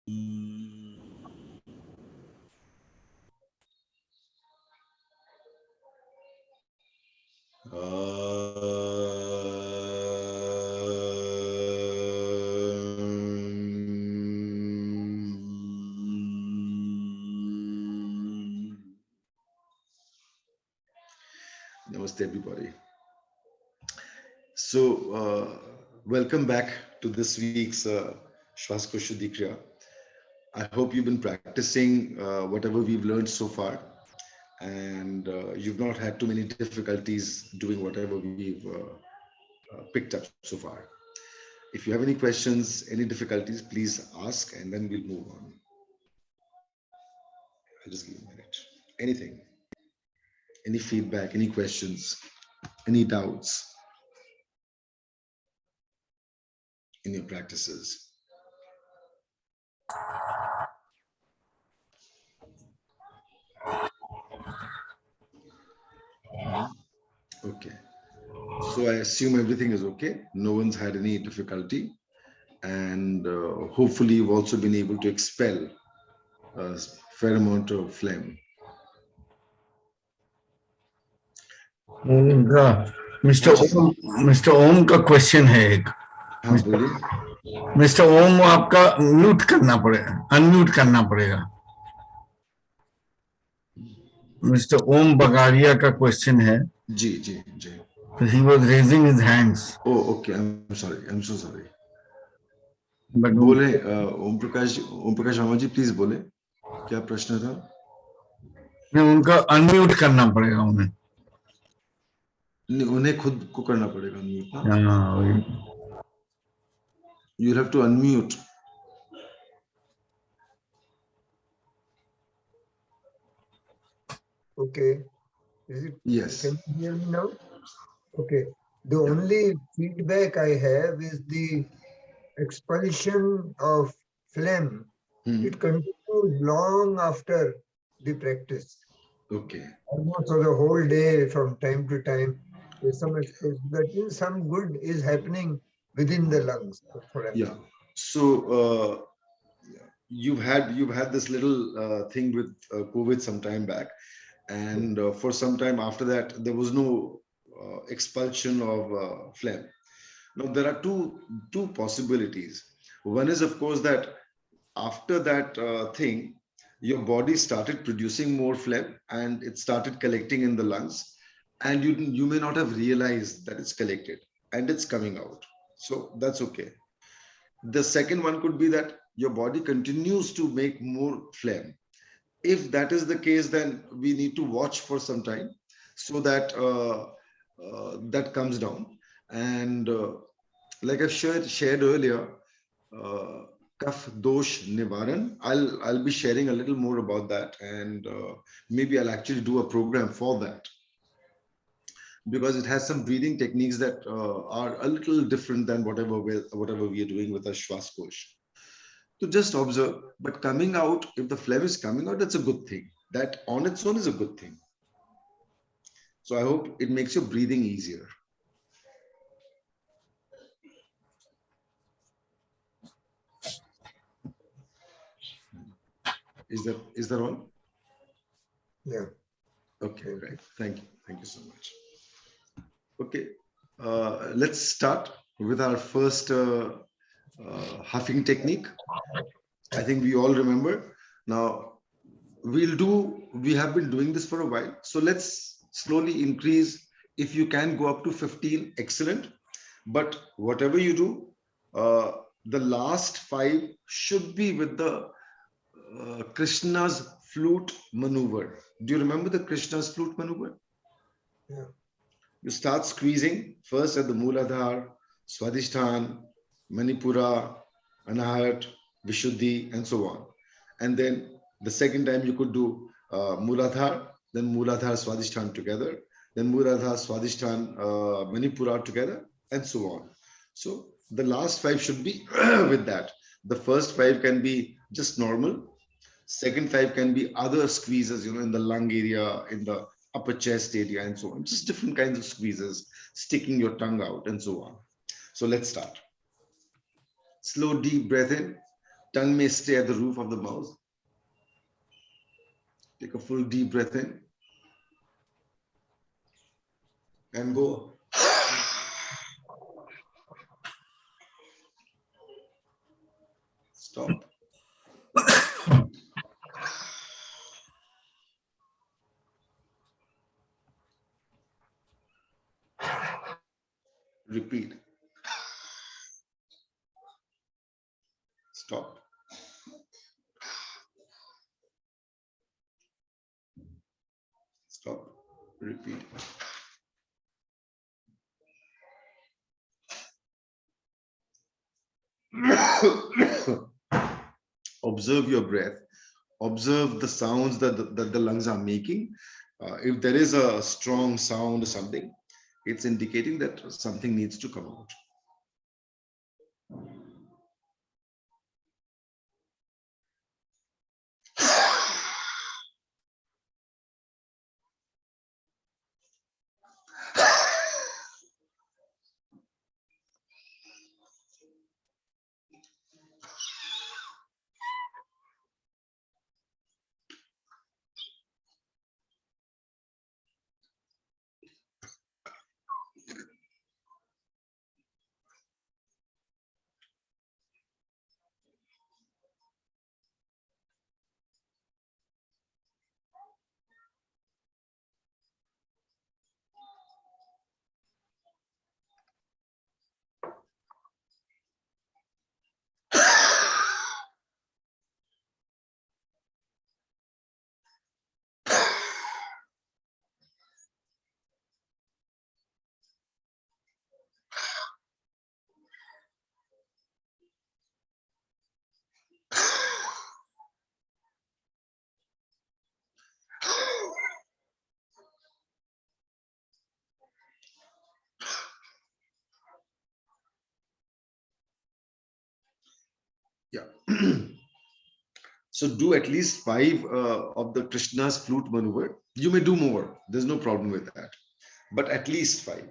Namaste, everybody. So, welcome back to this week's Shwas Ko Shuddhi Kriya. I hope you've been practicing whatever we've learned so far, and you've not had too many difficulties doing whatever we've picked up so far. If you have any questions, any difficulties, please ask, and then we'll move on. I'll just give you a minute. Anything, any feedback, any questions, any doubts in your practices. Okay. So I assume everything is okay. No one's had any difficulty, and hopefully you've also been able to expel a fair amount of phlegm. Mister हाँ जी ओम mister ओम का question है एक हाँ बोलिए mister ओम आपका mute करना पड़ेगा unmute करना पड़ेगा मिस्टर ओम बगाड़िया का क्वेश्चन है जी जी जी he was raising his hands okay I am so sorry but बोले ओम प्रकाश वर्मा जी प्लीज बोले क्या प्रश्न था उनका अनम्यूट करना पड़ेगा उन्हें उन्हें खुद को करना पड़ेगा अनम्यूट ना हाँ you have to unmute Okay. Is it? Yes Can you hear me now? Okay. The only feedback I have is the expulsion of phlegm. It continues long after the practice. Okay Almost for the whole day from time to time. There's some expulsion. That means some good is happening within the lungs. yeah so you've had this little thing with COVID some time back, and for some time after that there was no expulsion of phlegm. Now there are two possibilities. One is of course that after that thing your body started producing more phlegm and it started collecting in the lungs, and you may not have realized that it's collected and it's coming out, so that's okay. The second one could be that your body continues to make more phlegm. If that is the case, then we need to watch for some time so that that comes down. And like I've shared earlier, kaf dosh nivaran. I'll be sharing a little more about that, and maybe I'll actually do a program for that, because it has some breathing techniques that are a little different than whatever we are doing with our Shwas Kosh. To just observe, but coming out, if the phlegm is coming out, that's a good thing. That on its own is a good thing. So I hope it makes your breathing easier. Is that all? Yeah. Okay, right. Thank you so much. Okay, let's start with our first huffing technique. I think we all remember. Now we have been doing this for a while, so let's slowly increase. If you can go up to 15, excellent. But whatever you do, the last 5 should be with the Krishna's flute maneuver. Do you remember the Krishna's flute maneuver? Yeah. You start squeezing first at the Mooladhar, Swadhisthana, Manipura, Anahat, Vishuddhi, and so on. And then the second time you could do Mooladhar, then Mooladhar, Swadhisthana together, then Mooladhar, Swadhisthana, Manipura together, and so on. So the last 5 should be with that. The first 5 can be just normal. Second 5 can be other squeezes, in the lung area, in the upper chest area, and so on. Just different kinds of squeezes, sticking your tongue out, and so on. So let's start. Slow, deep breath in. Tongue may stay at the roof of the mouth. Take a full deep breath in and go. Stop. Repeat. Stop. Stop. Repeat. Observe your breath. Observe the sounds that the lungs are making. If there is a strong sound or something, it's indicating that something needs to come out. Yeah. So do at least 5 of the Krishna's flute maneuver. You may do more. There's no problem with that. But at least 5.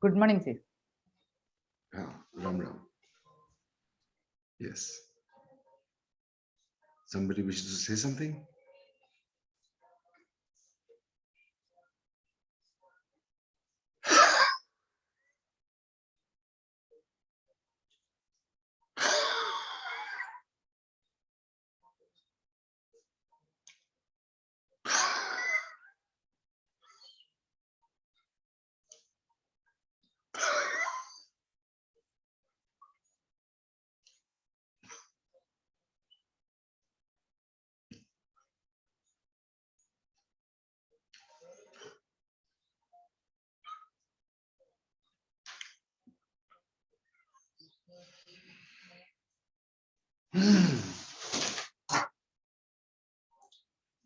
Good morning, sir. Ram Ram. Yes. Somebody wishes to say something?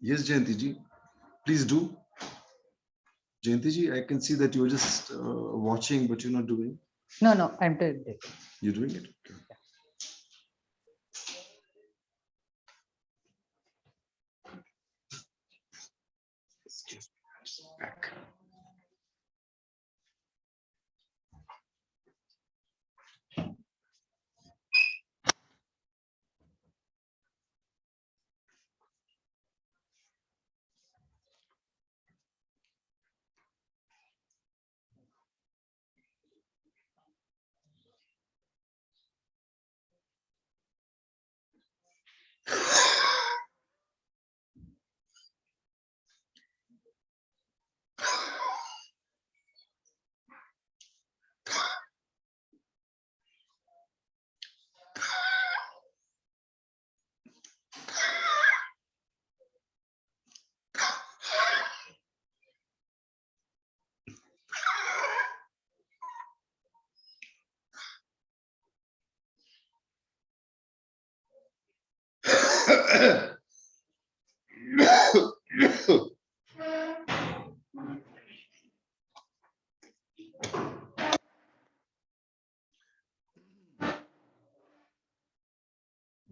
Yes, Jayanti ji. Please do. Jayanti ji, I can see that you're just watching, but you're not doing. No, I'm doing it. You're doing it? Okay. Excuse me. Back.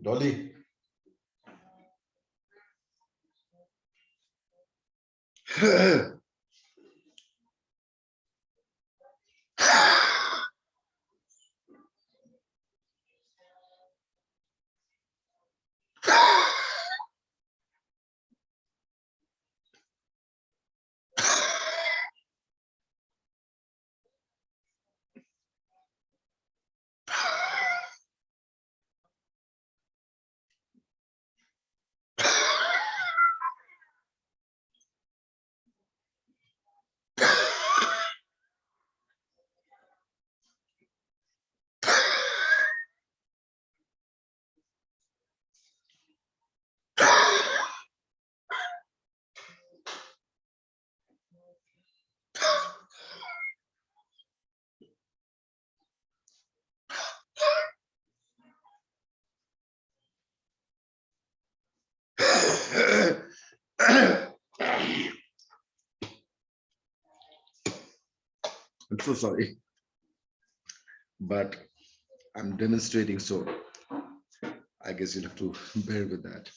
Dolly. I'm so sorry, but I'm demonstrating, so I guess you'll have to bear with that.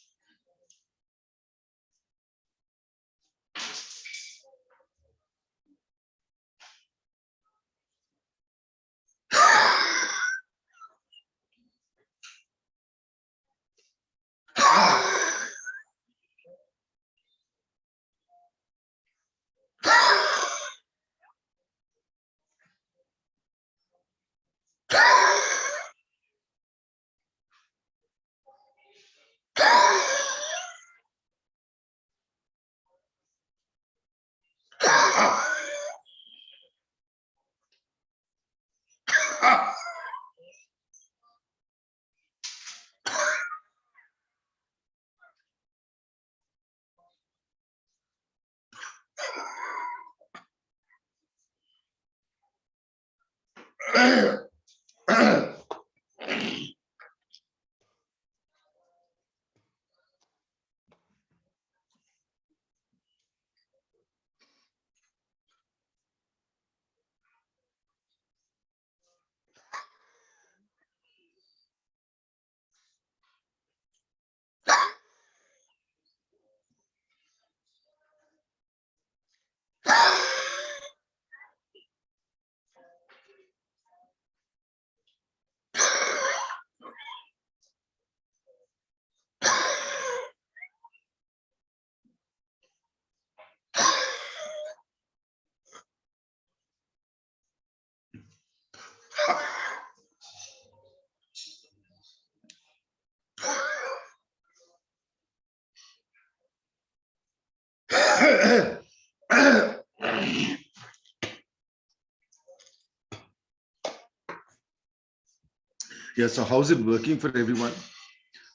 Yeah, so how's it working for everyone?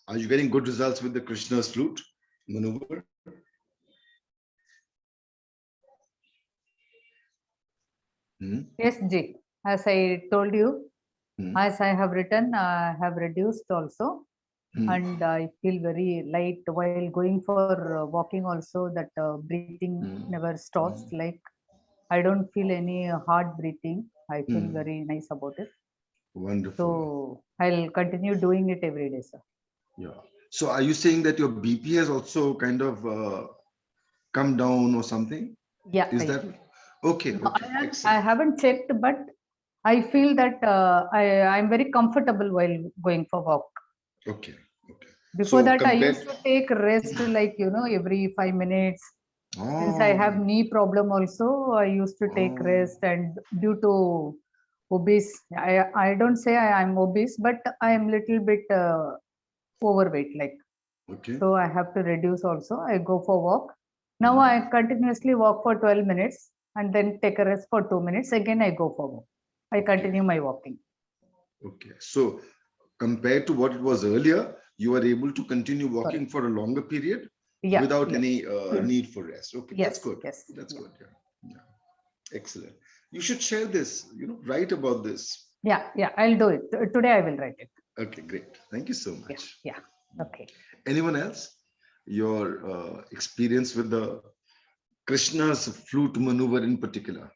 Are you getting good results with the Krishna's flute maneuver? Yes, Ji. As I told you, Hmm. as I have written, I have reduced also, Hmm. and I feel very light while going for walking also. That breathing never stops. Like I don't feel any hard breathing. I feel very nice about it. Wonderful. So I'll continue doing it every day, sir. Yeah. So are you saying that your BP has also kind of come down or something? Yeah. Is that okay? No, Okay. I Excellent. haven't checked, but I feel that I'm very comfortable while going for walk. Okay. Okay. Before So that, I compared. used to take rest like, every 5 minutes. Since I have Oh. knee problem also, I used to take Oh. rest, and due to obese, I don't say I'm obese, but I am little bit overweight, like. Okay. So I have to reduce also. I go for walk. Now Mhm. I continuously walk for 12 minutes and then take a rest for 2 minutes. Again, I go for walk. I continue my walking. Okay. So compared to what it was earlier, you are able to continue walking Correct. for a longer period Yeah. without Yeah. any need for rest. Okay, that's Yes. good. Yes. That's Yeah. good. Yeah. Yeah. Excellent. You should share this, write about this. Yeah. Yeah. I'll do it. Today I will write it. Okay, great. Thank you so Yeah. much. Yeah. Okay. Anyone else? Your experience with the Krishna's flute maneuver in particular?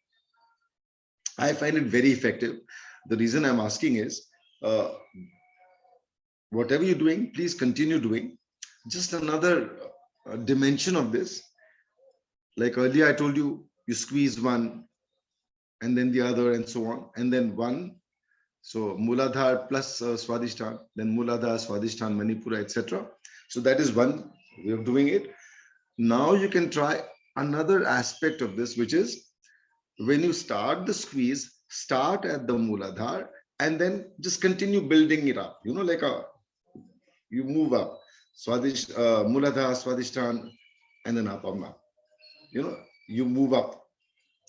I find it very effective. The reason I'm asking is, uh, whatever you're doing, please continue doing. Just another dimension of this. Like earlier, I told you, you squeeze one and then the other and so on, and then one. So Muladhar plus Swadhisthana, then Muladhar, Swadhisthana, Manipura, etc. So that is one way of doing it. Now you can try another aspect of this, which is when you start the squeeze, start at the Muladhar and then just continue building it up. You know, like you move up, Muladhar, Swadhisthana, and then Apamma. You know, you move up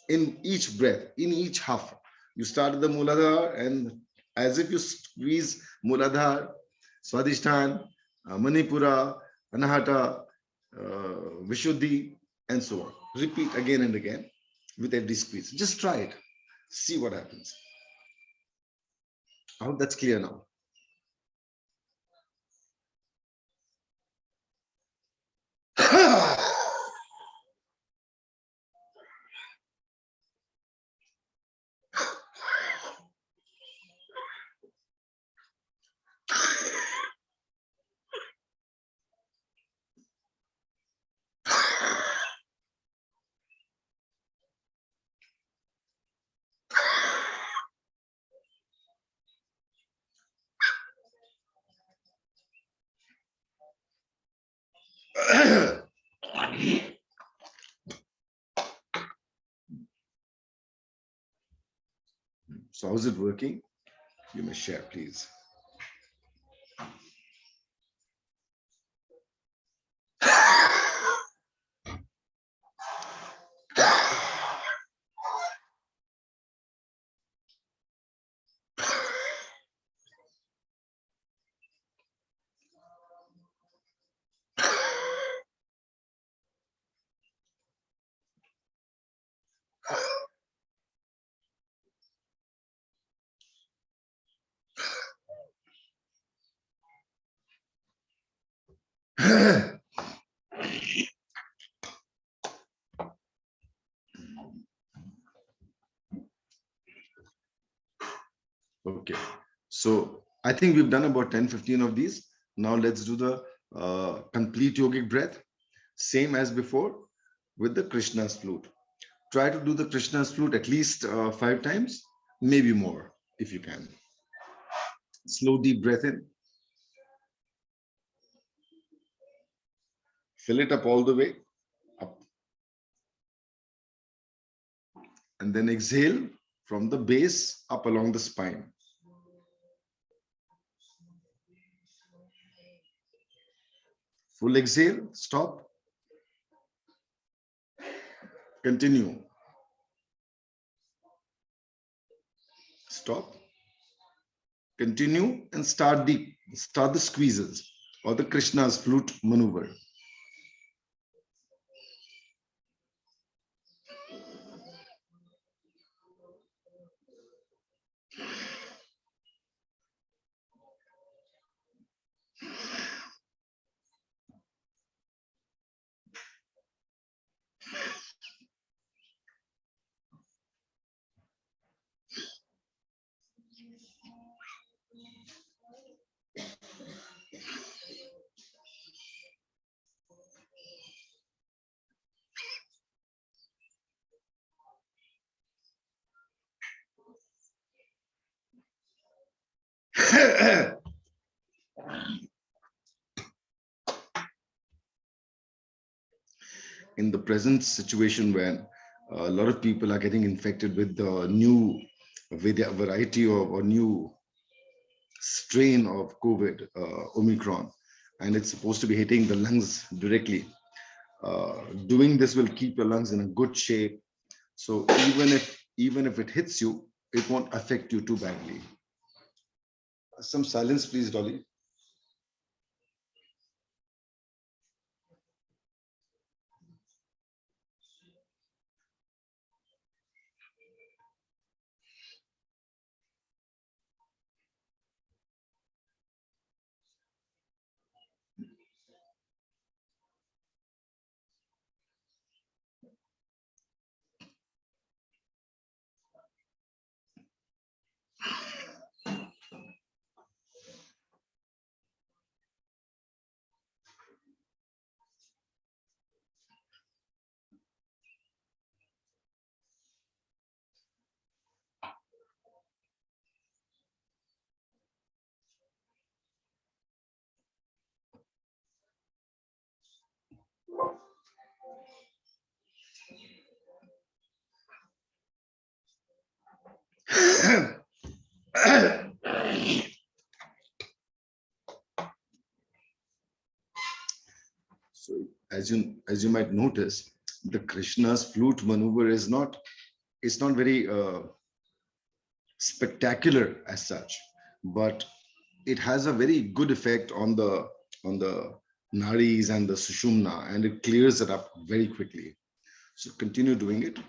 in each breath, in each huff. You start at the Muladhar and as if you squeeze Muladhar, Swadhisthana, Manipura, Anahata, Vishuddhi, and so on. Repeat again and again with every squeeze. Just try it. See what happens. I hope that's clear now. So how's it working? You may share, please. Okay, so I think we've done about 10-15 of these. Now let's do the complete yogic breath, same as before with the Krishna's flute. Try to do the Krishna's flute at least 5 times, maybe more if you can. Slow deep breath in. Fill it up all the way up. And then exhale from the base up along the spine. Full exhale, stop. Continue. Stop. Continue and start the squeezes or the Krishna's flute maneuver. In the present situation when a lot of people are getting infected with the new variety or new strain of COVID, Omicron, and it's supposed to be hitting the lungs directly. Doing this will keep your lungs in a good shape. So even if it hits you, it won't affect you too badly. Some silence, please, Dolly. as you might notice, the Krishna's flute maneuver is not, it's not very spectacular as such, but it has a very good effect on the nadis and the sushumna, and it clears it up very quickly. So continue doing it.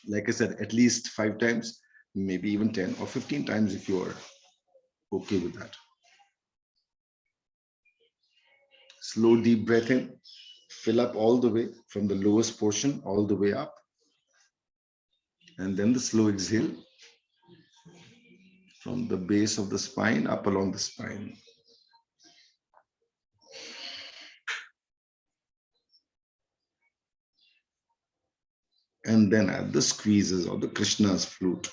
Like I said, at least 5 times, maybe even 10 or 15 times if you are okay with that. Slow deep breath in, fill up all the way from the lowest portion all the way up, and then the slow exhale from the base of the spine up along the spine. And then add the squeezes of the Krishna's flute.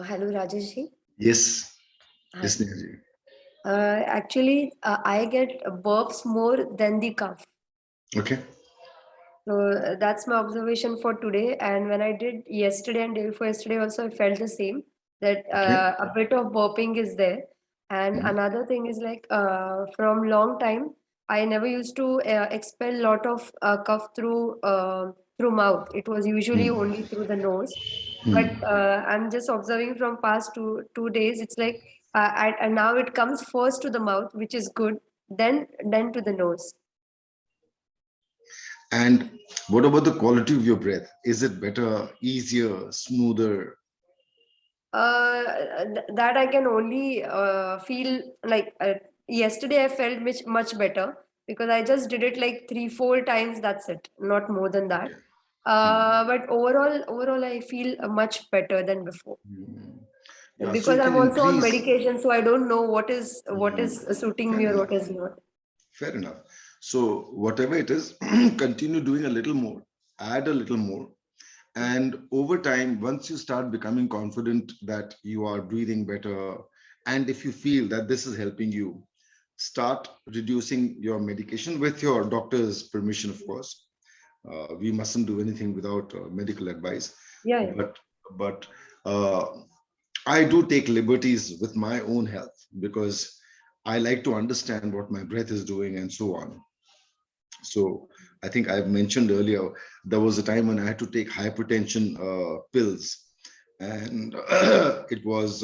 Hello, Rajesh ji. Yes, Hi. yes, Neha ji. Actually, I get burps more than the cough. Okay. So that's my observation for today. And when I did yesterday and day before yesterday also, I felt the same, that a bit of burping is there. And another thing is like from long time, I never used to expel lot of cough through mouth. It was usually only through the nose. But I'm just observing from past two days. It's like and now it comes first to the mouth, which is good. Then to the nose. And what about the quality of your breath? Is it better, easier, smoother? That I can only feel like yesterday I felt much better because I just did it like 3-4 times. That's it, not more than that. But overall, I feel much better than before. Yeah, so Because you can I'm also on increase. medication, so I don't know what is suiting Fair me or enough. what is not. Fair enough. So whatever it is, continue doing a little more, add a little more. And over time, once you start becoming confident that you are breathing better, and if you feel that this is helping you, start reducing your medication with your doctor's permission, of course. We mustn't do anything without medical advice. Yeah. But I do take liberties with my own health because I like to understand what my breath is doing and so on. So I think I've mentioned earlier, there was a time when I had to take hypertension pills, and it was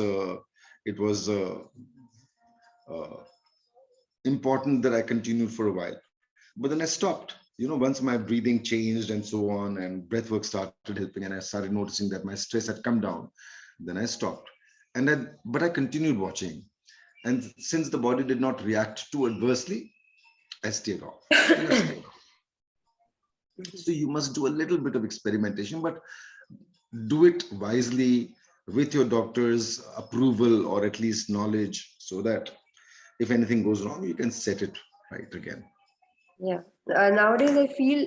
important that I continued for a while. But then I stopped. Once my breathing changed and so on, and breath work started helping, and I started noticing that my stress had come down, then I stopped. But I continued watching. And since the body did not react too adversely, I stayed off. So you must do a little bit of experimentation, but do it wisely with your doctor's approval or at least knowledge, so that if anything goes wrong, you can set it right again. Yeah. Nowadays, I feel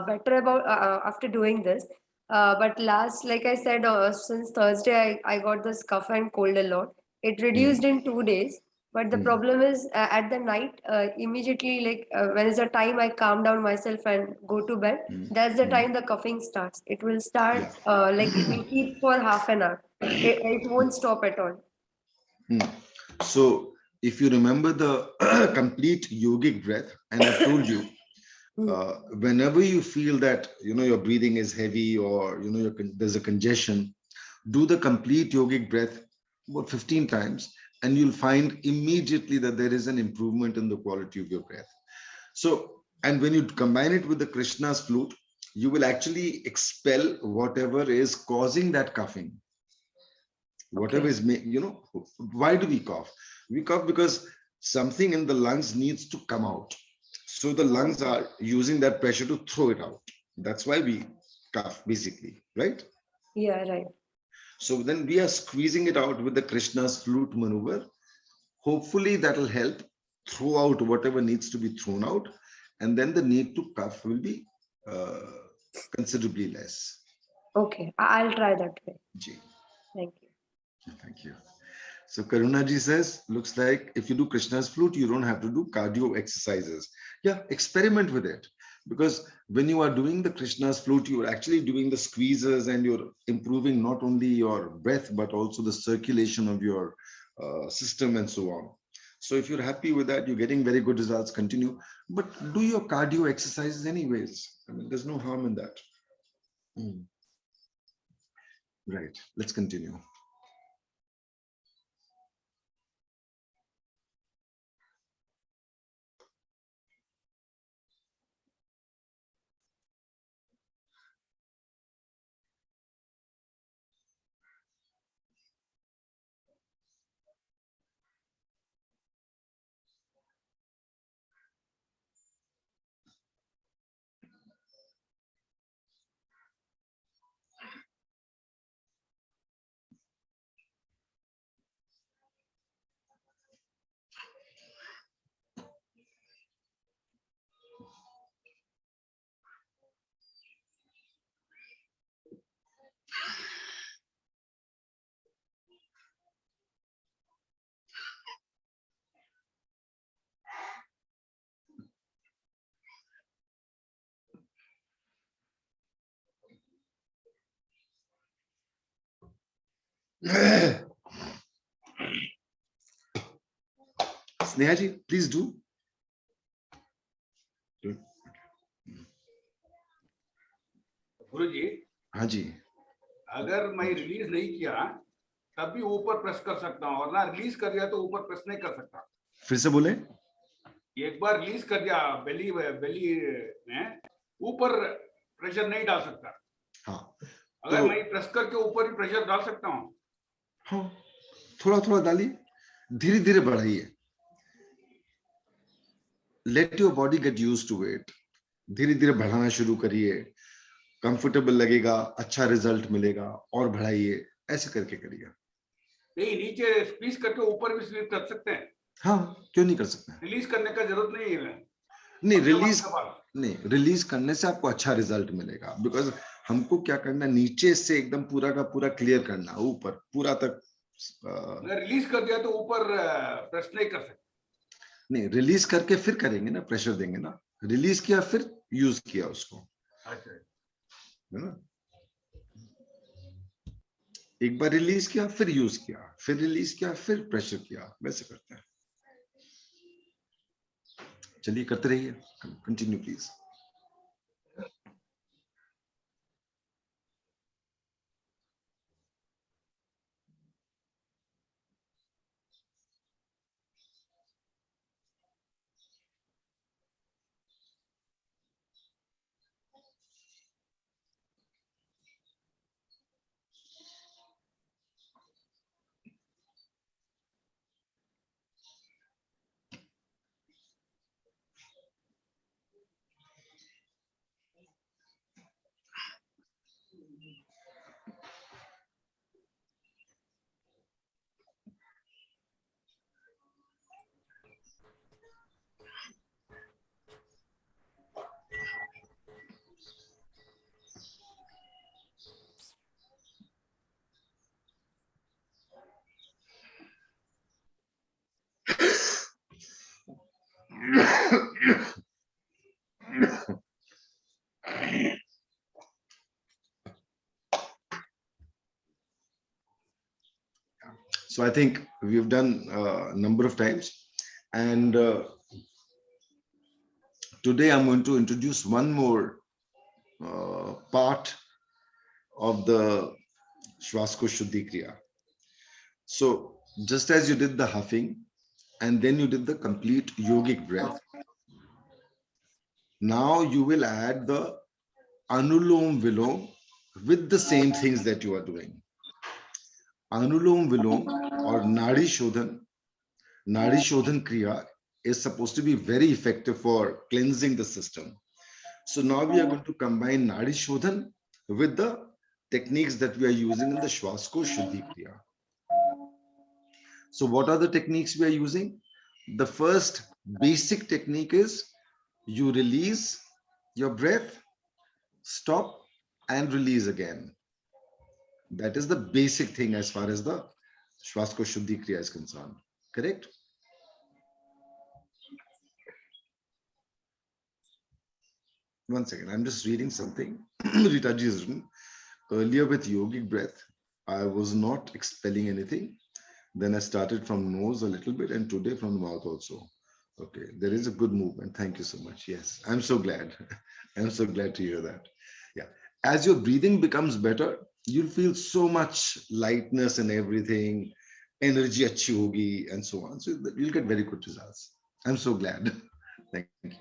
better about after doing this. But last, like I said, since Thursday, I got this cough and cold a lot. It reduced in 2 days. But the problem is at the night, immediately, like when is the time I calm down myself and go to bed, that's the time the coughing starts. It will start, like it will keep for half an hour. It won't stop at all. So if you remember the complete yogic breath, and I've told you, whenever you feel that your breathing is heavy, or there's a congestion, do the complete yogic breath about 15 times, and you'll find immediately that there is an improvement in the quality of your breath. So, and when you combine it with the Krishna's flute, you will actually expel whatever is causing that coughing. Whatever is, why do we cough? We cough because something in the lungs needs to come out. So the lungs are using that pressure to throw it out. That's why we cough, basically, right? Yeah, right. So then we are squeezing it out with the Krishna's flute maneuver. Hopefully that will help throw out whatever needs to be thrown out, and then the need to cough will be considerably less. Okay, I'll try that way. Ji. Thank you. Thank you. So Karuna ji says, looks like if you do Krishna's flute, you don't have to do cardio exercises. Yeah, experiment with it. Because when you are doing the Krishna's flute, you are actually doing the squeezes, and you're improving not only your breath, but also the circulation of your system and so on. So if you're happy with that, you're getting very good results, continue. But do your cardio exercises anyways. I mean, there's no harm in that. Right, let's continue. Sneha ji, please do. गुरुजी, हाँ जी, अगर मैं release नहीं किया तब भी ऊपर press कर सकता हूँ, और ना रिलीज कर दिया तो ऊपर प्रेस नहीं कर सकता। फिर से बोले। एक बार रिलीज कर दिया बेली में, ऊपर प्रेशर नहीं डाल सकता। हाँ, अगर मैं प्रेस करके ऊपर ही प्रेशर डाल सकता हूँ। हाँ, थोड़ा थोड़ा डालिए, धीरे धीरे बढ़ाइए। Let your body get used to it. धीरे धीरे बढ़ाना शुरू करिए, कंफर्टेबल लगेगा, अच्छा रिजल्ट मिलेगा, और बढ़ाइए, ऐसे करके करिए। नहीं, नीचे स्क्वीज करके ऊपर भी स्क्वीज कर सकते हैं। हाँ, क्यों नहीं कर सकते? रिलीज करने का जरूरत नहीं है। नहीं, रिलीज करने से आपको अच्छा रिजल्ट मिलेगा, बिकॉज हमको क्या करना, नीचे से एकदम पूरा का पूरा क्लियर करना, ऊपर पूरा तक। रिलीज कर दिया तो ऊपर प्रेस नहीं कर सकते। नहीं, रिलीज करके फिर करेंगे ना, प्रेशर देंगे ना। रिलीज किया फिर यूज किया उसको, अच्छा, है ना। एक बार रिलीज किया फिर यूज किया, फिर रिलीज किया फिर प्रेशर किया, वैसे करते हैं। चलिए करते रहिए, continue please. So I think we've done a number of times, and today I'm going to introduce one more part of the Shwasko Shuddhi Kriya. So just as you did the huffing and then you did the complete yogic breath, now you will add the Anulom Vilom with the same things that you are doing. Anulom Vilom or Nadi Shodhan Kriya is supposed to be very effective for cleansing the system. So now we are going to combine Nadi Shodhan with the techniques that we are using in the Shwasko Shuddhi Kriya. So what are the techniques we are using? The first basic technique is you release your breath, stop and release again. That is the basic thing as far as the Shwasko Shuddhi Kriya is concerned. Correct? One second, I'm just reading something. Ritaji has written, earlier with yogic breath, I was not expelling anything. Then I started from nose a little bit and today from the mouth also. Okay, there is a good movement. Thank you so much. Yes, I'm so glad. I'm so glad to hear that. Yeah, as your breathing becomes better, you'll feel so much lightness and everything, energy achhi hogi and so on. So you'll get very good results. I'm so glad. Thank you.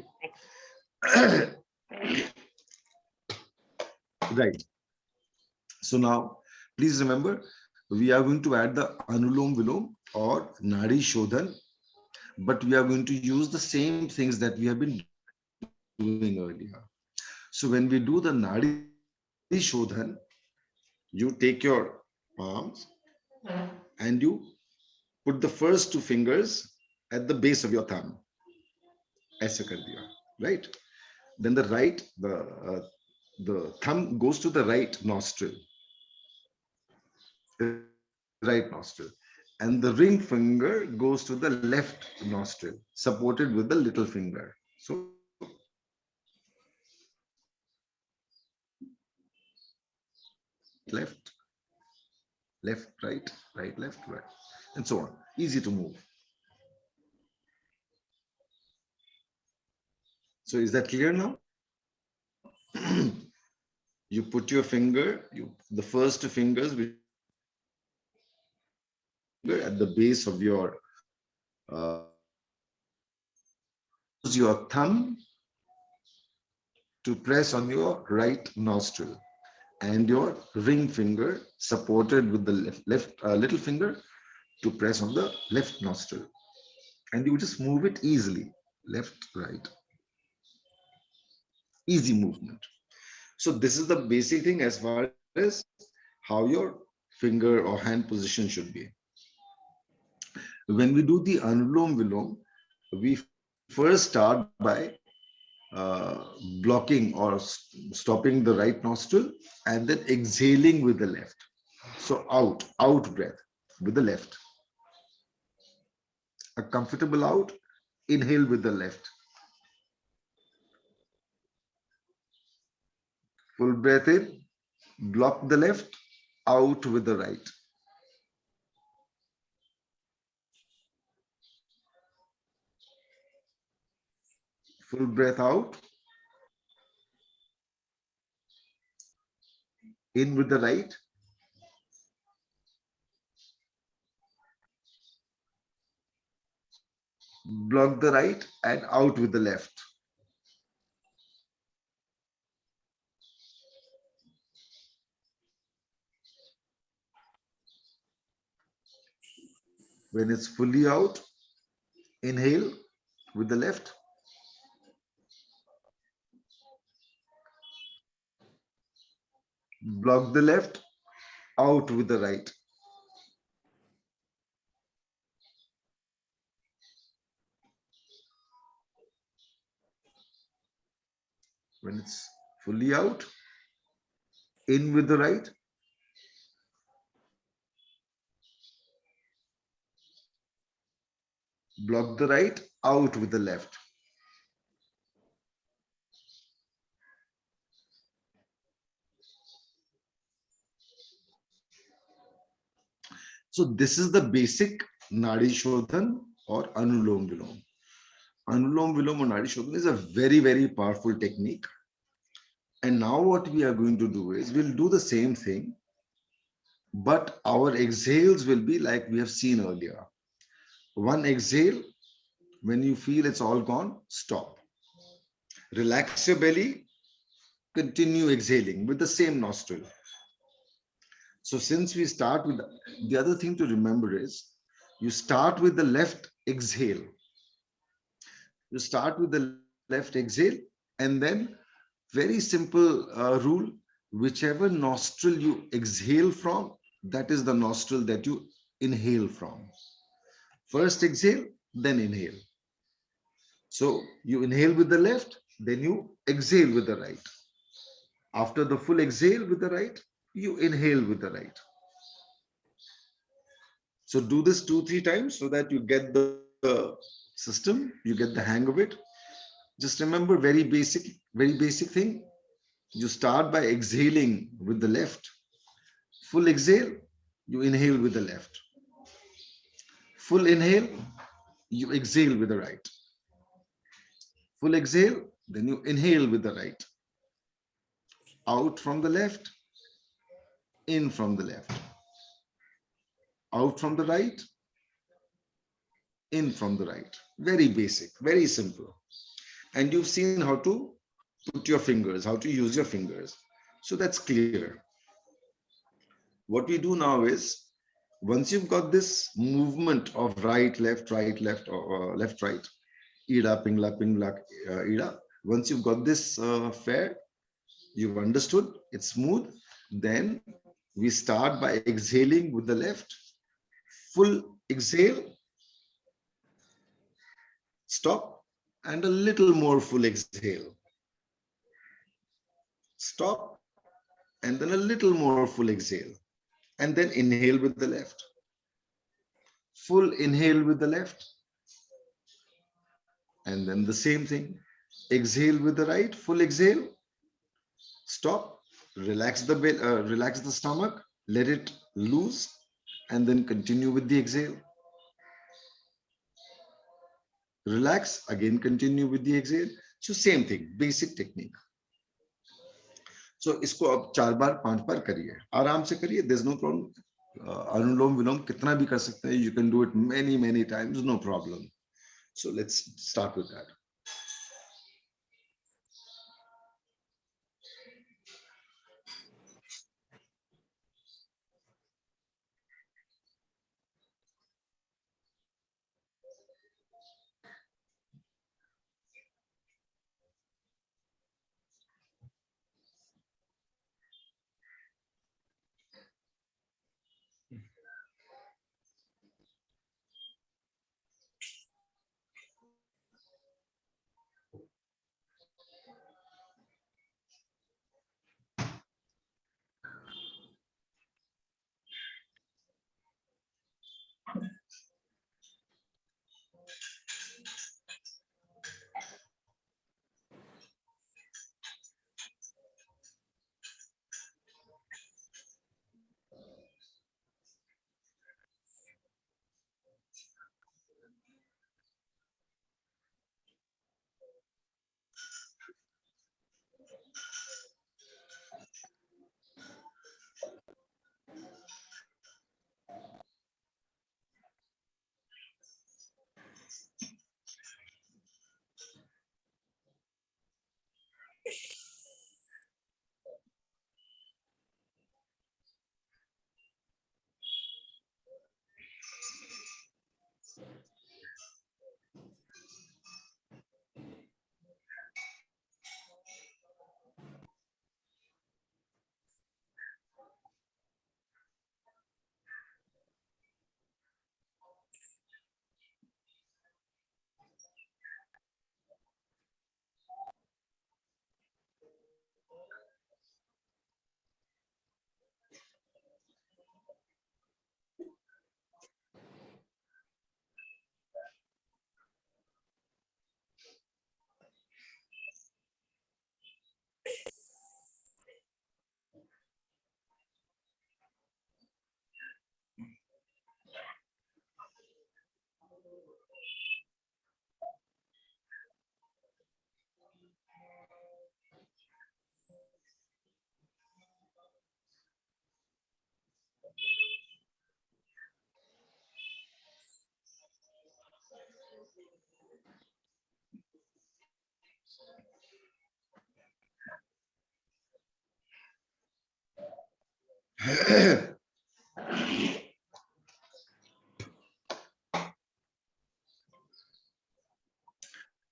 Right. So now, please remember, we are going to add the Anulom Vilom or Nadi Shodhan, but we are going to use the same things that we have been doing earlier. So when we do the Nadi Shodhan, you take your palms and you put the first two fingers at the base of your thumb. Aisa kar diya, right? Then the thumb goes to the right nostril. Right nostril, and the ring finger goes to the left nostril, supported with the little finger. So left, left, right, right, left, right, and so on. Easy to move. So is that clear now? You put your finger, the first two fingers at the base of your use your thumb to press on your right nostril and your ring finger supported with the left little finger to press on the left nostril, and you just move it easily, left, right, easy movement. So this is the basic thing as far as how your finger or hand position should be. When we do the Anulom Vilom, we first start by blocking or stopping the right nostril and then exhaling with the left. So out breath with the left. A comfortable out, inhale with the left. Full breath in, block the left, out with the right. Full breath out, in with the right. Block the right and out with the left. When it's fully out, inhale with the left. Block the left, out with the right. When it's fully out, in with the right. Block the right, out with the left. So this is the basic Nadi Shodhan or Anulom Vilom. Anulom Vilom or Nadi Shodhan is a very, very powerful technique. And now what we are going to do is we'll do the same thing, but our exhales will be like we have seen earlier. One exhale, when you feel it's all gone, stop. Relax your belly, continue exhaling with the same nostril. So since we start with the other thing to remember is you start with the left exhale. You start with the left exhale, and then very simple rule, whichever nostril you exhale from, that is the nostril that you inhale from. First exhale, then inhale. So you inhale with the left, then you exhale with the right. After the full exhale with the right, you inhale with the right. So do this 2-3 times so that you get the system, you get the hang of it. Just remember very basic thing. You start by exhaling with the left. Full exhale, you inhale with the left. Full inhale, you exhale with the right. Full exhale, then you inhale with the right. Out from the left, in from the left. Out from the right, in from the right. Very basic, very simple. And you've seen how to put your fingers, how to use your fingers. So that's clear. What we do now is, once you've got this movement of right, left, or left, right, ida, pingla, pingla, ida. Once you've got this fair, you've understood, it's smooth. Then we start by exhaling with the left. Full exhale, stop, and a little more full exhale. Stop, and then a little more full exhale. And then inhale with the left. Full inhale with the left. And then the same thing. Exhale with the right, full exhale. Stop, relax the stomach, let it loose, and then continue with the exhale. Relax, again continue with the exhale. So same thing, basic technique. So इसको अब 4 बार 5 बार करिए, आराम से करिए, there's no problem. अनुलोम विलोम कितना भी कर सकते हैं, you can do it many times, no problem. So let's start with that.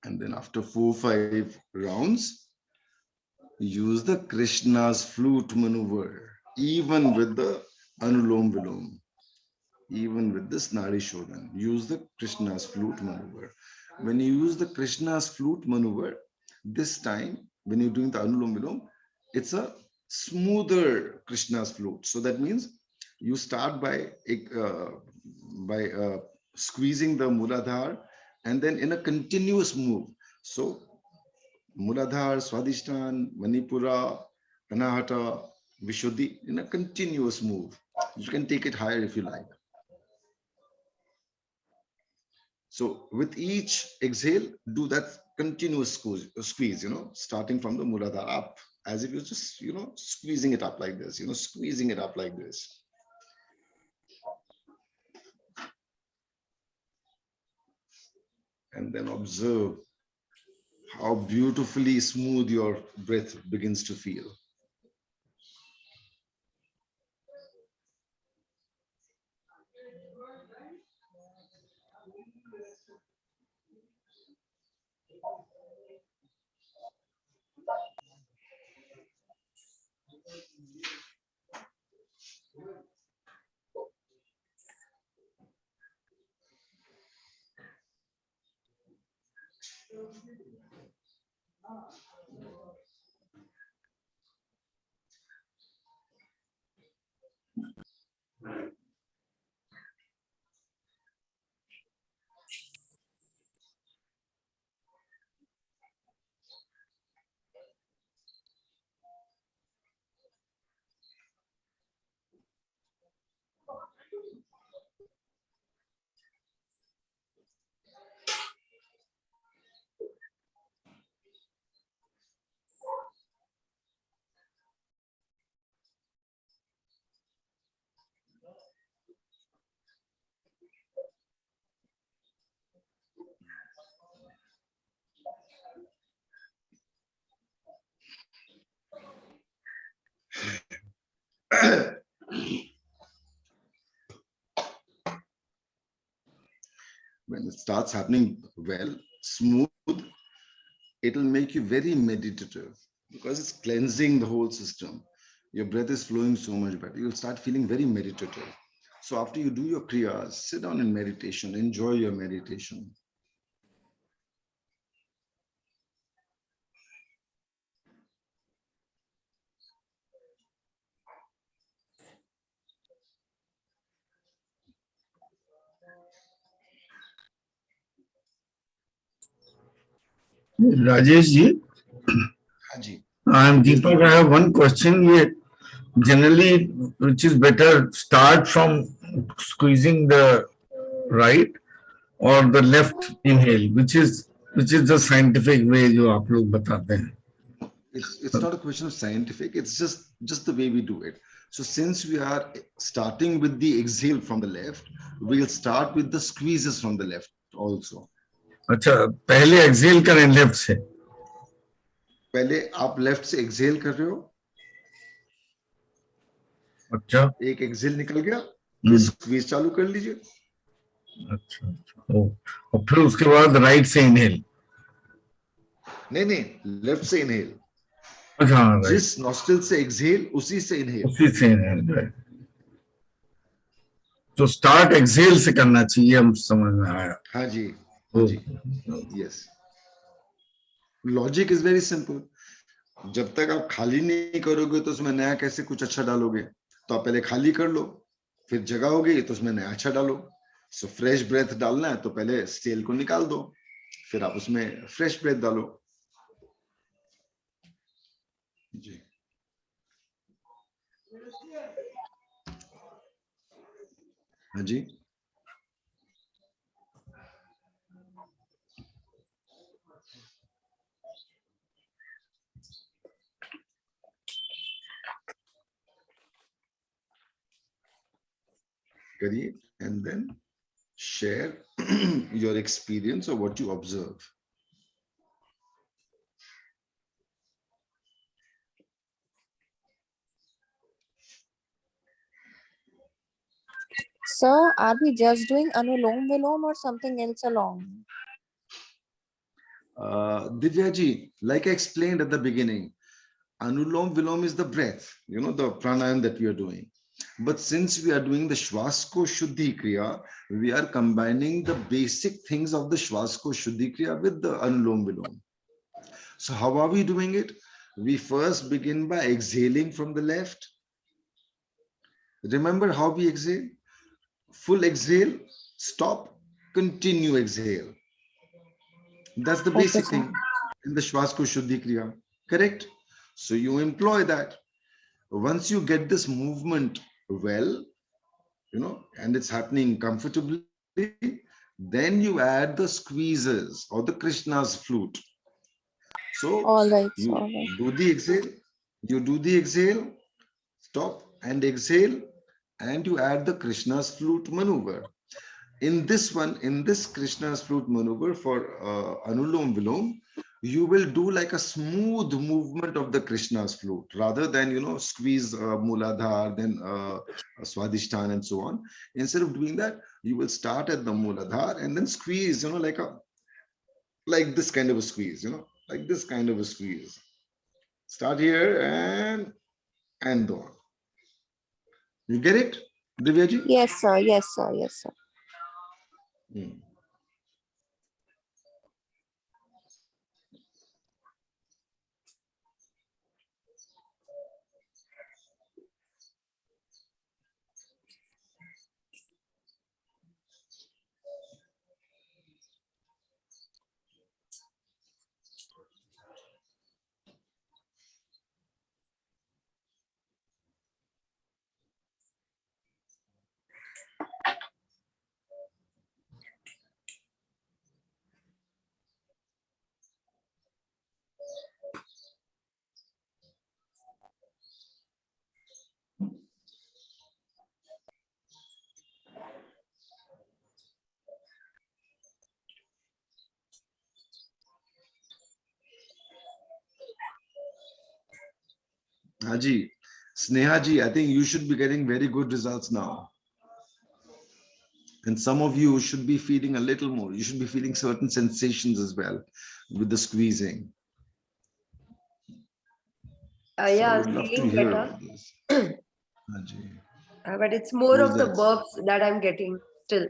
And then after 4-5 rounds, use the Krishna's flute maneuver, even with the Anulom Vilom, even with this Nadi Shodhan. Use the Krishna's flute maneuver. When you use the Krishna's flute maneuver, this time when you're doing the Anulom Vilom, it's a smoother Krishna's flute. So that means you start by squeezing the Muladhar and then in a continuous move. So Muladhar, Swadhisthana, Manipura, Anahata, Vishuddhi in a continuous move. You can take it higher if you like. So with each exhale, do that continuous squeeze, starting from the Muladhara up, as if you're just, squeezing it up like this, squeezing it up like this. And then observe how beautifully smooth your breath begins to feel. When it starts happening well, smooth, it'll make you very meditative because it's cleansing the whole system. Your breath is flowing so much better. You'll start feeling very meditative. So after you do your kriyas, sit down in meditation, enjoy your meditation. Rajesh ji, Haji. I am Deepak. I have one question. Generally, which is better, start from squeezing the right or the left inhale, which is the scientific way जो आप लोग बताते हैं. It's not a question of scientific. It's just the way we do it. So since we are starting with the exhale from the left, we'll start with the squeezes from the left also. अच्छा, पहले exhale करें left से. पहले आप left से exhale कर रहे हो. अच्छा, एक एक्सहेल निकल गया, फिर स्क्वीज चालू कर लीजिए. अच्छा, और फिर उसके बाद राइट से इनहेल. नहीं, लेफ्ट से इनहेल. अच्छा, जिस नॉस्ट्रिल से एक्सहेल उसी से इनहेल. उसी से इनहेल. तो स्टार्ट एक्सहेल से करना चाहिए, हम समझ में आया. हाँ जी, yes. Logic is very simple. जब तक आप खाली नहीं करोगे तो उसमें नया कैसे कुछ अच्छा डालोगे. तो आप पहले खाली कर लो, फिर जगह होगी तो उसमें नया अच्छा डालो. सो फ्रेश ब्रेथ डालना है तो पहले स्टेल को निकाल दो, फिर आप उसमें फ्रेश ब्रेथ डालो. जी. हाँ जी. करिए and then share your experience or what you observe. Sir, are we just doing Anulom Vilom or something else along? Divyaji, like I explained at the beginning, Anulom Vilom is the breath, the pranayam that we are doing. But since we are doing the Shwasko Shuddhi Kriya, we are combining the basic things of the Shwasko Shuddhi Kriya with the Anulom Vilom. So how are we doing it? We first begin by exhaling from the left. Remember how we exhale? Full exhale, stop, continue exhale. That's the Okay, basic sir. thing in the Shwasko Shuddhi Kriya. Correct? So you employ that. Once you get this movement well, and it's happening comfortably, then you add the squeezes or the Krishna's flute. So All right, you all right. do the exhale, stop and exhale, and you add the Krishna's flute maneuver. In this Krishna's flute maneuver for Anulom Vilom, you will do like a smooth movement of the Krishna's flute rather than, squeeze Muladhar, then Swadhisthana and so on. Instead of doing that, you will start at the Muladhar and then squeeze, like this kind of a squeeze, like this kind of a squeeze. Start here and on. You get it, Divyaji? Yes, sir. Yes, sir. Yes, sir. Hmm. Haji, Snehaji, I think you should be getting very good results now. And some of you should be feeling a little more. You should be feeling certain sensations as well with the squeezing. So I Yeah, would love to feeling hear better. about this. Haji. But it's more Who's of the that? burps that I'm getting still.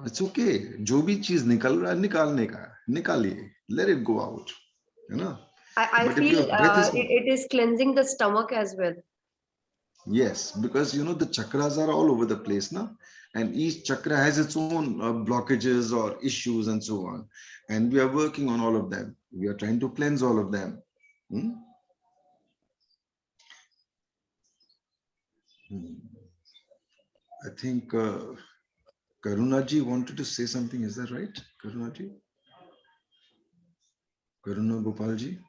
It's okay. जो भी चीज निकल रहा है निकालने का निकालिए. Let it go out. I But if feel your breath is it is cleansing the stomach as well. yes, because the chakras are all over the place now, and each chakra has its own blockages or issues and so on. And we are working on all of them. We are trying to cleanse all of them. Hmm? I think Karunaji wanted to say something. Is that right, Karunaji? Karuna Gopalji?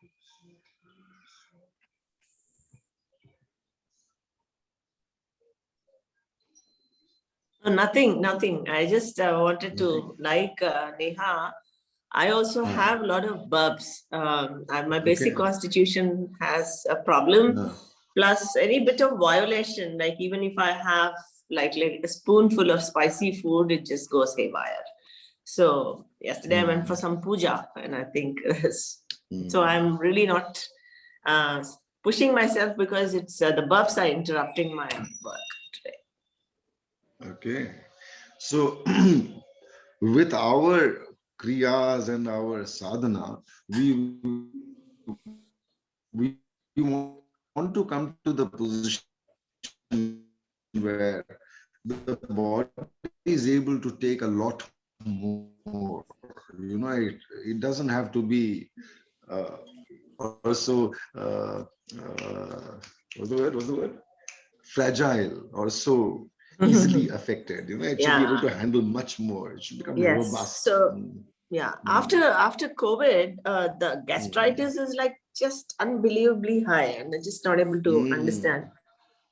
Nothing, nothing. I just wanted to, like Neha, I also have a lot of burps. My basic Okay. constitution has a problem, Yeah. plus any bit of violation, like even if I have like a spoonful of spicy food, it just goes haywire. So yesterday I went for some puja, and I think so I'm really not pushing myself because it's the burps are interrupting my work today. Okay. So with our kriyas and our sadhana, we want to come to the position where the body is able to take a lot more. It doesn't have to be also what's the word? Fragile or so easily affected. It should be able to handle much more. It should become robust. So yeah, after COVID, the gastritis is like just unbelievably high, and I'm just not able to understand.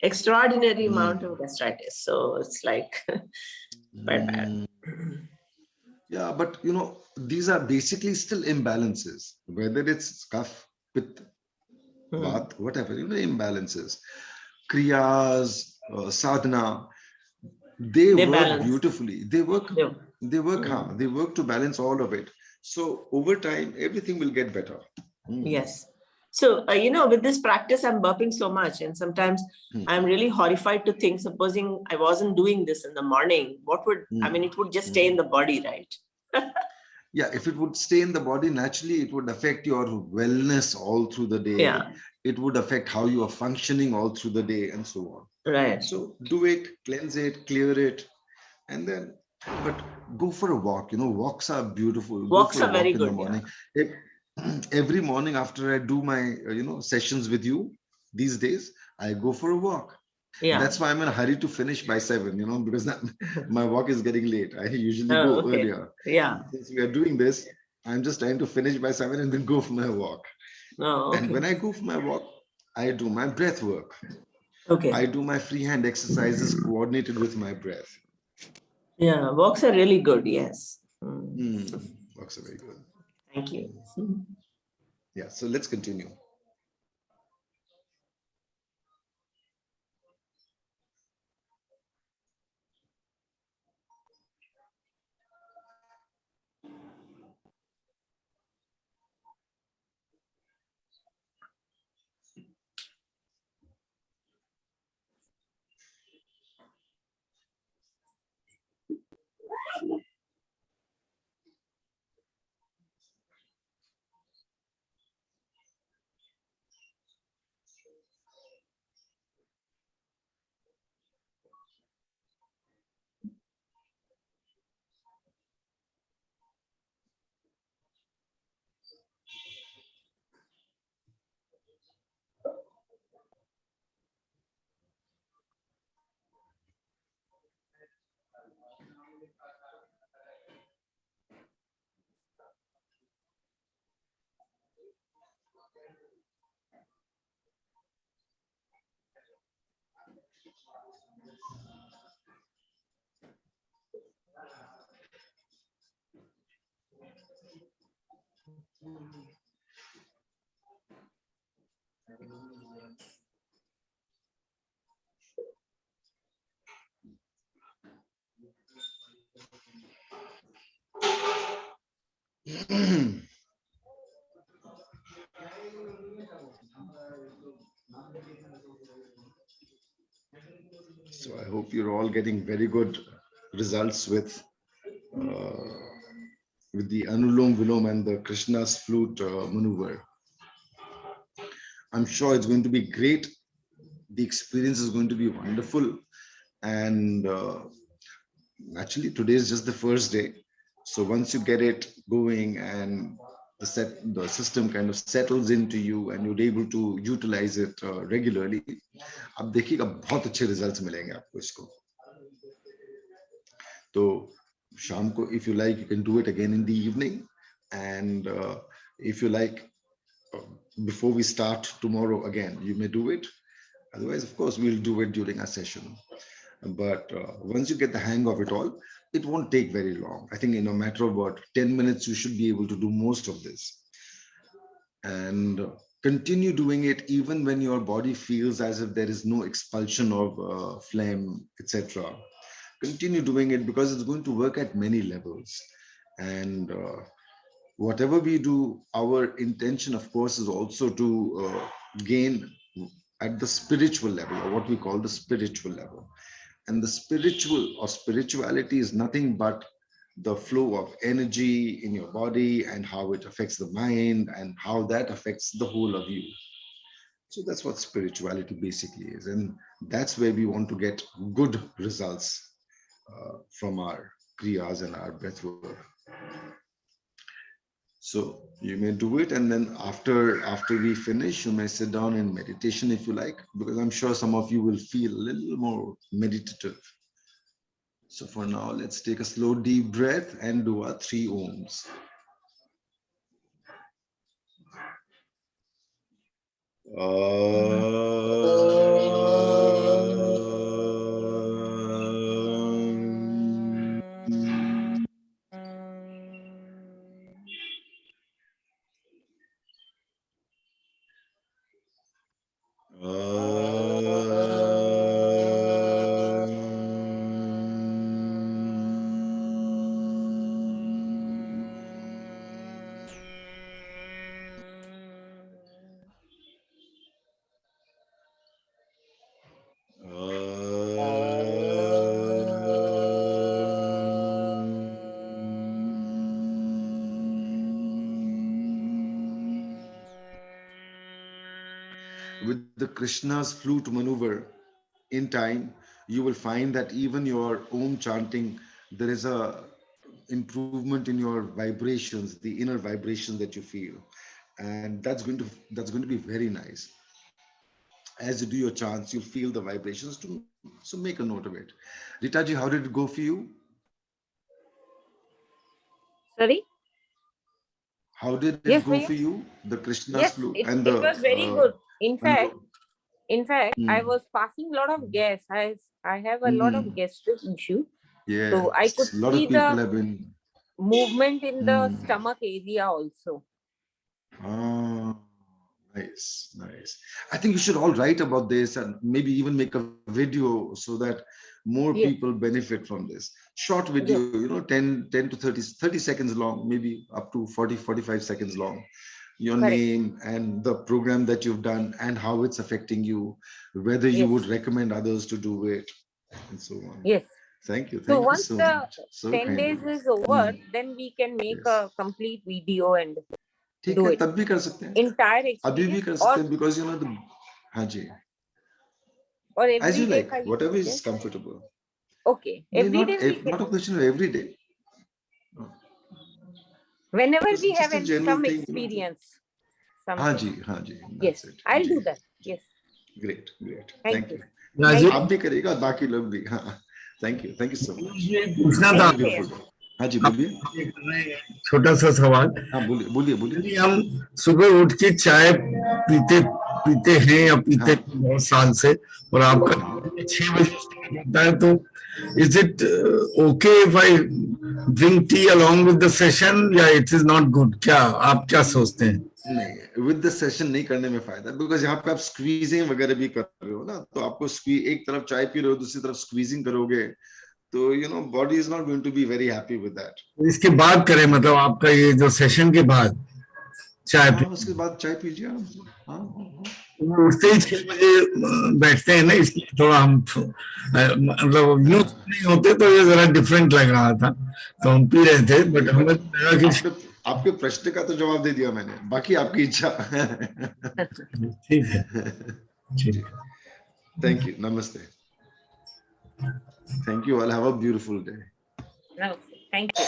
Extraordinary amount of gastritis. So it's like quite bad. Yeah, but these are basically still imbalances, whether it's kapha, pitta, vata, whatever, imbalances. Kriyas, sadhana, They They work balance. beautifully. They work Mm. they work to balance all of it. So over time, everything will get better. Yes. So, with this practice, I'm burping so much. And sometimes I'm really horrified to think, supposing I wasn't doing this in the morning, it would just stay in the body, right? Yeah, if it would stay in the body naturally, it would affect your wellness all through the day. Yeah. It would affect how you are functioning all through the day and so on. Right. So do it, cleanse it, clear it, and then, but go for a walk. Walks are beautiful. Go Walks for a are very walk in the good. Yeah. morning. Every morning after I do my, sessions with you these days, I go for a walk. Yeah. That's why I'm in a hurry to finish by 7, because my walk is getting late. I usually Oh, go okay. earlier. Yeah. Since we are doing this, I'm just trying to finish by 7 and then go for my walk. Oh, okay. And when I go for my walk, I do my breath work. Okay. I do my free hand exercises coordinated with my breath. Yeah, walks are really good. Yes. Walks are very good. Thank you. Yeah, so let's continue. So I hope you're all getting very good results with the Anulom Vilom and the Krishna's flute maneuver. I'm sure it's going to be great. The experience is going to be wonderful. And actually, today is just the first day. So once you get it going and the system kind of settles into you and you're able to utilize it regularly, आप देखिएगा बहुत अच्छे results मिलेंगे आपको इसको. तो शाम को, if you like, you can do it again in the evening, and if you like, before we start tomorrow again, you may do it. Otherwise, of course, we'll do it during our session. But once you get the hang of it all, it won't take very long. I think in a matter of about 10 minutes, you should be able to do most of this. And continue doing it even when your body feels as if there is no expulsion of phlegm, etc. Continue doing it because it's going to work at many levels. And whatever we do, our intention, of course, is also to gain at the spiritual level, or what we call the spiritual level. And the spiritual or spirituality is nothing but the flow of energy in your body and how it affects the mind and how that affects the whole of you. So that's what spirituality basically is. And that's where we want to get good results from our kriyas and our breath work. So you may do it, and then after we finish, you may sit down in meditation if you like, because I'm sure some of you will feel a little more meditative. So for now, let's take a slow deep breath and do our 3 ohms. Krishna's flute maneuver in time, you will find that even your Om chanting, there is a improvement in your vibrations, the inner vibration that you feel, and that's going to be very nice. As you do your chants, you'll feel the vibrations too. So make a note of it. Ritaji, how did it go for you? Sorry? How did it Yes, go Bhaiya. for you? The Krishna's Yes, flute it, and it the was very good. In fact, I Hmm. was passing a lot of gas. I have a lot of Hmm. gastric issue. Yes, So I could a lot see of people the have been. movement in the Hmm. stomach area also. Ah, nice, nice. I think you should all write about this and maybe even make a video so that more Yes, people benefit from this. Short video, yes, 10 to 30 seconds long, maybe up to 45 seconds long. Your correct. name and the program that you've done and how it's affecting you, whether you Yes, would recommend others to do it, and so on. yes. Thank you. So Thank you once so the much. So 10 kind of days you. is over, Hmm. then we can make Yes. a complete video and ठीक do है, it. तब भी कर सकते हैं, Entire अभी भी experience कर सकते or हैं, because the हाँ जी, or as every you day like, का you whatever is suggest? comfortable. Okay, नहीं, every day we not a can. question of every day. No. Whenever Just, we have just a general some thing. experience, हाँ something. Ji, Yes, that's it. I'll ji, do that. Yes, great, great. thank Thank you. you. Rajiv, आप भी करिएगा, बाकी लोग भी. हाँ, thank you so much. ये पूछना था, Have a Thank you. beautiful day. हाँ जी, आप बोलिए. ये कर रहे हैं, छोटा सा सवाल। हाँ, बोलिए. यदि हम सुबह उठ के चाय पीते पीते हैं या पीते हाँ. हैं बहुत साल से, और आपका 6 बजे start होता है, तो is it okay if I drink tea along with the session, या it is not good? क्या आप क्या सोचते हैं? नहीं, विद द सेशन नहीं करने में फायदा, बिकॉज यहाँ पे आप स्क्वीजिंग वगैरह भी कर रहे हो ना, तो आपको एक तरफ चाय पी रहे हो, दूसरी तरफ स्क्वीजिंग करोगे, तो body is not going to be very happy with that. इसके बाद करें, मतलब आपका ये जो सेशन के बाद चाय हाँ, पी, उसके बाद चाय पीजिए आराम से. हाँ. वो उठते ही 6 बजे बैठते हैं ना, इसलिए थोड़ा हम मतलब न्यूज नहीं होते, तो ये जरा डिफरेंट लग रहा था, तो हम पी रहे थे, बट हमें लगा कि आपके प्रश्न का तो जवाब दे दिया मैंने, बाकी आपकी इच्छा. ठीक है, ठीक है. Thank you. नमस्ते. Thank you. All have a beautiful day. No, thank you.